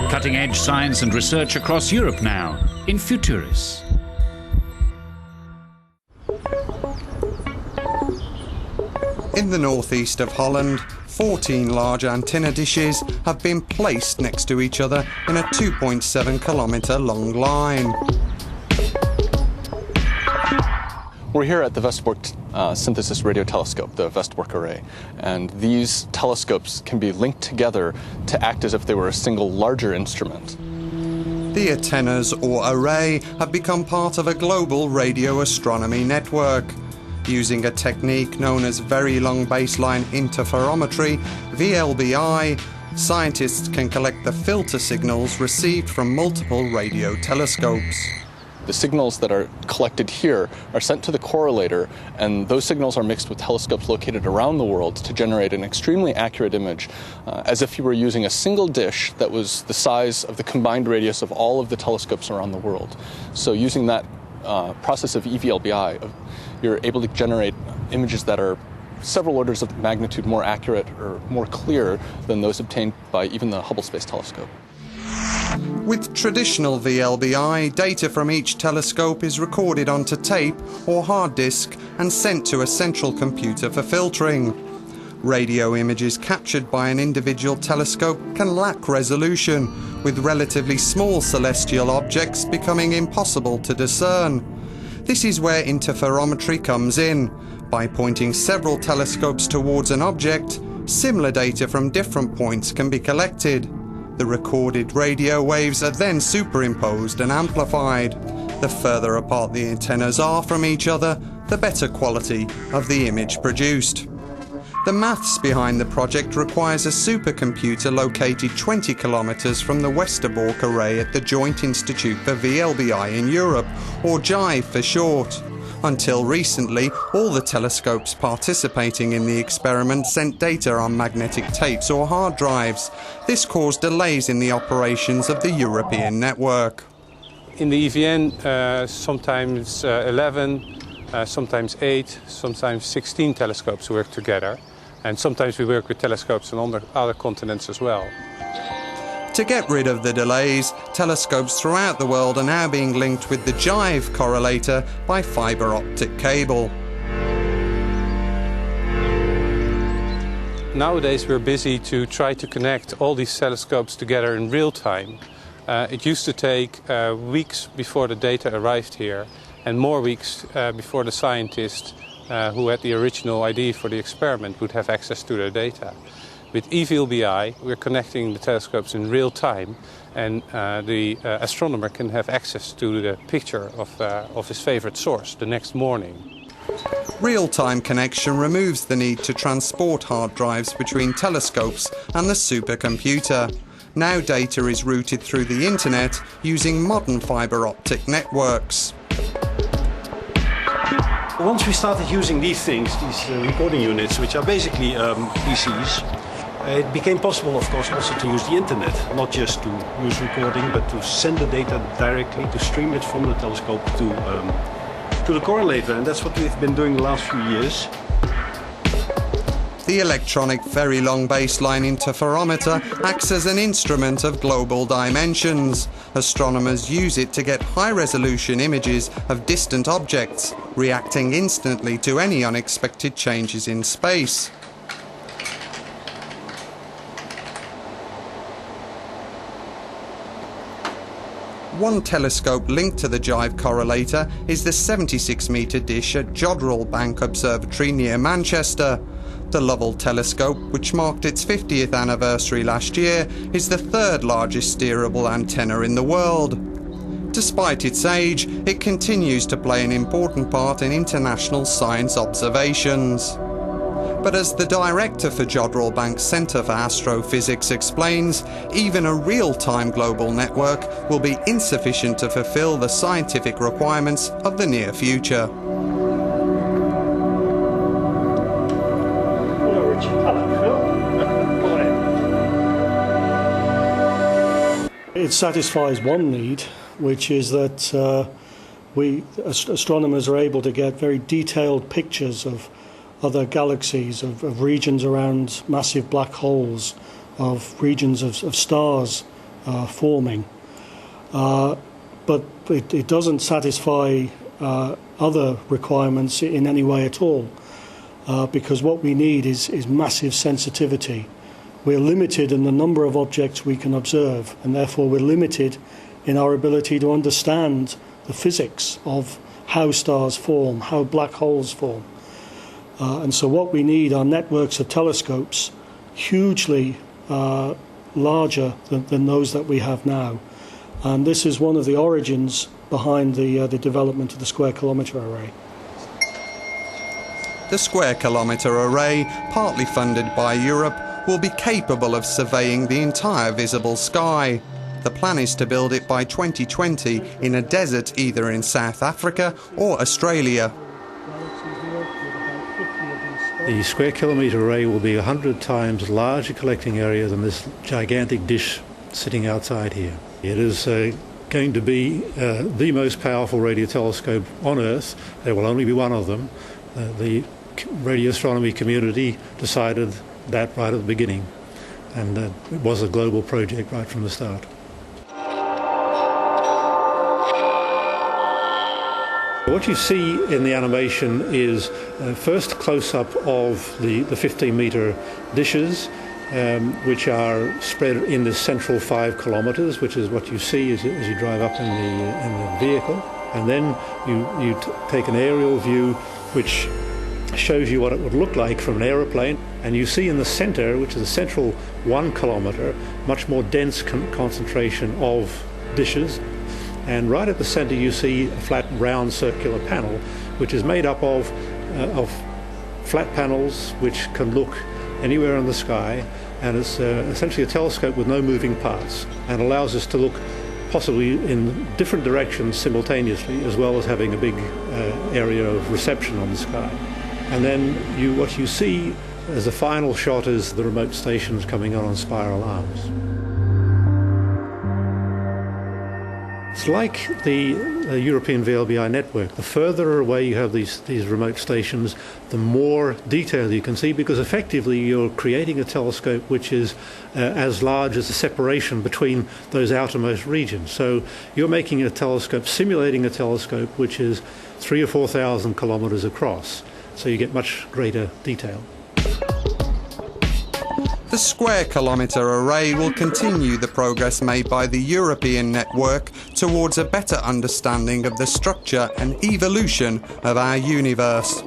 Cutting-edge science and research across Europe now in Futuris. In the northeast of Holland, 14 large antenna dishes have been placed next to each other in a 2.7 kilometre long line. We're here at the Westerbork synthesis radio telescope, the Westerbork array, and these telescopes can be linked together to act as if they were a single larger instrument. The antennas, or array, have become part of a global radio astronomy network. Using a technique known as very long baseline interferometry, VLBI, scientists can collect the filter signals received from multiple radio telescopes. The signals that are collected here are sent to the correlator, and those signals are mixed with telescopes located around the world to generate an extremely accurate image, as if you were using a single dish that was the size of the combined radius of all of the telescopes around the world. So using that process of EVLBI, you're able to generate images that are several orders of magnitude more accurate or more clear than those obtained by even the Hubble Space Telescope. With traditional VLBI, data from each telescope is recorded onto tape or hard disk and sent to a central computer for filtering. Radio images captured by an individual telescope can lack resolution, with relatively small celestial objects becoming impossible to discern. This is where interferometry comes in. By pointing several telescopes towards an object, similar data from different points can be collected. The recorded radio waves are then superimposed and amplified. The further apart the antennas are from each other, the better quality of the image produced. The maths behind the project requires a supercomputer located 20 kilometres from the Westerbork array at the Joint Institute for VLBI in Europe, or JIVE for short. Until recently, all the telescopes participating in the experiment sent data on magnetic tapes or hard drives. This caused delays in the operations of the European network. In the EVN, sometimes 11, sometimes 8, sometimes 16 telescopes work together. And sometimes we work with telescopes on other continents as well. To get rid of the delays, telescopes throughout the world are now being linked with the JIVE correlator by fibre optic cable. Nowadays we're busy to try to connect all these telescopes together in real time. It used to take weeks before the data arrived here, and more weeks before the scientists who had the original idea for the experiment would have access to their data. With EVLBI, we're connecting the telescopes in real time, and the astronomer can have access to the picture of his favorite source the next morning. Real-time connection removes the need to transport hard drives between telescopes and the supercomputer. Now data is routed through the internet using modern fibre optic networks. Once we started using these things, these recording units, which are basically PCs, it became possible, of course, also to use the internet, not just to use recording, but to send the data directly, to stream it from the telescope to the correlator, and that's what we've been doing the last few years. The electronic very long baseline interferometer acts as an instrument of global dimensions. Astronomers use it to get high-resolution images of distant objects, reacting instantly to any unexpected changes in space. One telescope linked to the JIVE correlator is the 76-metre dish at Jodrell Bank Observatory near Manchester. The Lovell telescope, which marked its 50th anniversary last year, is the third largest steerable antenna in the world. Despite its age, it continues to play an important part in international science observations. But as the director for Jodrell Bank's Centre for Astrophysics explains, even a real-time global network will be insufficient to fulfill the scientific requirements of the near future. It satisfies one need, which is that astronomers are able to get very detailed pictures of other galaxies, of regions around massive black holes, of regions of stars forming. But it doesn't satisfy other requirements in any way at all, because what we need is massive sensitivity. We're limited in the number of objects we can observe, and therefore we're limited in our ability to understand the physics of how stars form, how black holes form. And so what we need are networks of telescopes hugely larger than those that we have now. And this is one of the origins behind the development of the Square Kilometer Array. The Square Kilometer Array, partly funded by Europe, will be capable of surveying the entire visible sky. The plan is to build it by 2020 in a desert either in South Africa or Australia. The Square Kilometer Array will be 100 times larger collecting area than this gigantic dish sitting outside here. It is going to be the most powerful radio telescope on Earth. There will only be one of them. The radio astronomy community decided that right at the beginning, and it was a global project right from the start. What you see in the animation is first close-up of the 15-meter dishes, which are spread in the central 5 kilometers, which is what you see as you drive up in the vehicle. And then you take an aerial view which shows you what it would look like from an aeroplane, and you see in the center, which is the central 1 kilometer, much more dense concentration of dishes. And right at the center you see a flat round circular panel which is made up of flat panels which can look anywhere in the sky, and it's essentially a telescope with no moving parts, and allows us to look possibly in different directions simultaneously, as well as having a big area of reception on the sky. And then what you see as a final shot is the remote stations coming on spiral arms. It's like the European VLBI network. The further away you have these remote stations, the more detail you can see, because effectively you're creating a telescope which is as large as the separation between those outermost regions. So you're making a telescope, simulating a telescope which is 3,000 or 4,000 kilometers across. So you get much greater detail. The Square Kilometer Array will continue the progress made by the European network towards a better understanding of the structure and evolution of our universe.